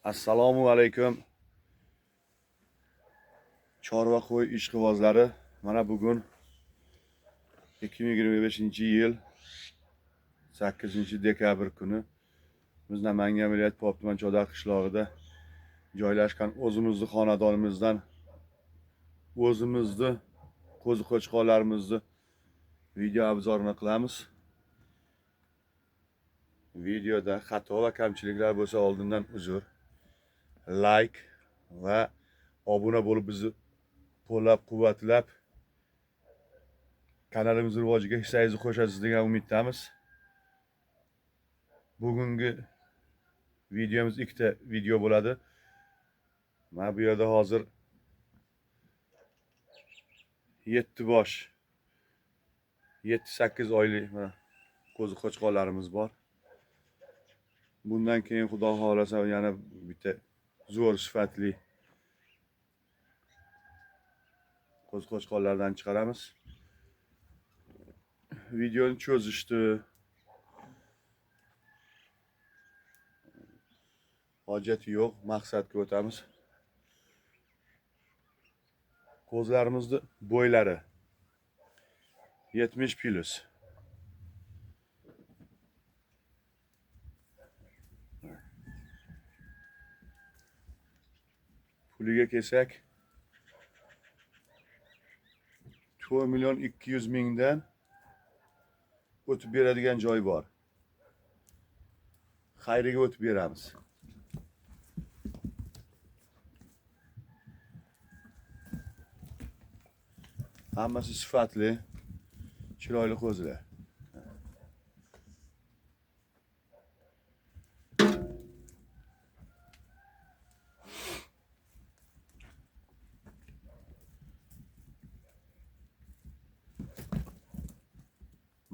Assalomu alaykum. Chorva qo'y ishqibozlari. Mana bugun 2025-yil 8-dekabr kuni biz Namangan viloyati Pop tuman Chodar qishlog'ida joylashgan o'zimizni xonadonimizdan o'zimizni qo'zi-qo'chqonlarimizni video obzorini qilamiz. Videoda xato va kamchiliklar bo'lsa oldindan uzr. Like va obuna bo'lib bizni qo'llab-quvvatlab kanalimiz rivojiga hissangizni qo'shasiz degan umiddamiz. Bugungi videomiz ikkita video bo'ladi. Mana bu yerda hozir 7 bosh 7-8 oylik qo'zi-qochqonlarimiz bor. Bundan keyin Xudo xolasa yana bitta zo'r sifatli qo'zi-qochqonlardan chiqaramiz. Videoni cho'zishdi. Hojati yo'q, maqsadga o'tamiz. Qo'zlarimizni bo'ylari 70+. Puliga kelsak 4.200.000 dan o'tib beradigan joy bor. Xayriga o'tib beramiz. Hammasi sifatli, chiroyli qo'zilar.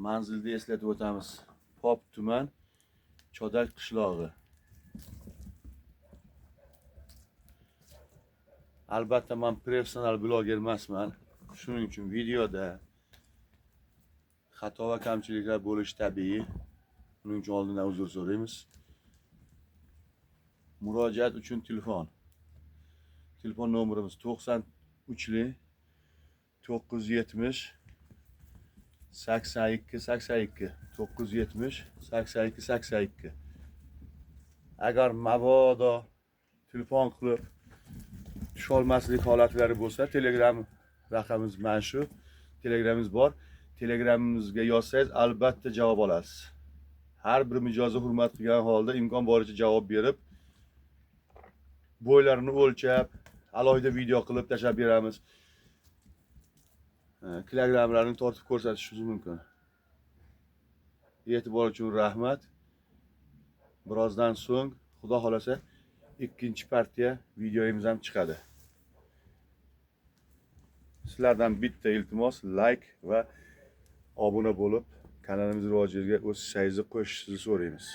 Manzilni eslatib o'tamiz. Pop tuman Chodar qishlog'i. Albatta men professional bloger emasman. Shuning uchun videoda xato va kamchiliklar bo'lishi tabiiy. Buning uchun oldindan uzr so'raymiz. Murojaat uchun telefon nomerimiz 93 970 82 82 970 82 82. Agar mabodo telefon qilib tusholmaslik holatlari bo'lsa, Telegram raqamimiz mana shu. Telegramimiz bor. Telegramimizga yozsangiz albatta javob olasiz. Har bir mijozni hurmat qilgan holda imkon boricha javob berib, bo'ylarini o'lchab, alohida video qilib tashlab beramiz. Kilogramlarni tortib ko'rsatishimiz mumkin. E'tibor uchun rahmat. Birozdan so'ng, Xudo xolasa, ikkinchi partiya videomiz ham chiqadi. Sizlardan bitta iltimos, like va obuna bo'lib, kanalimiz rivojiga o'z hissangizni qo'shishingizni so'raymiz.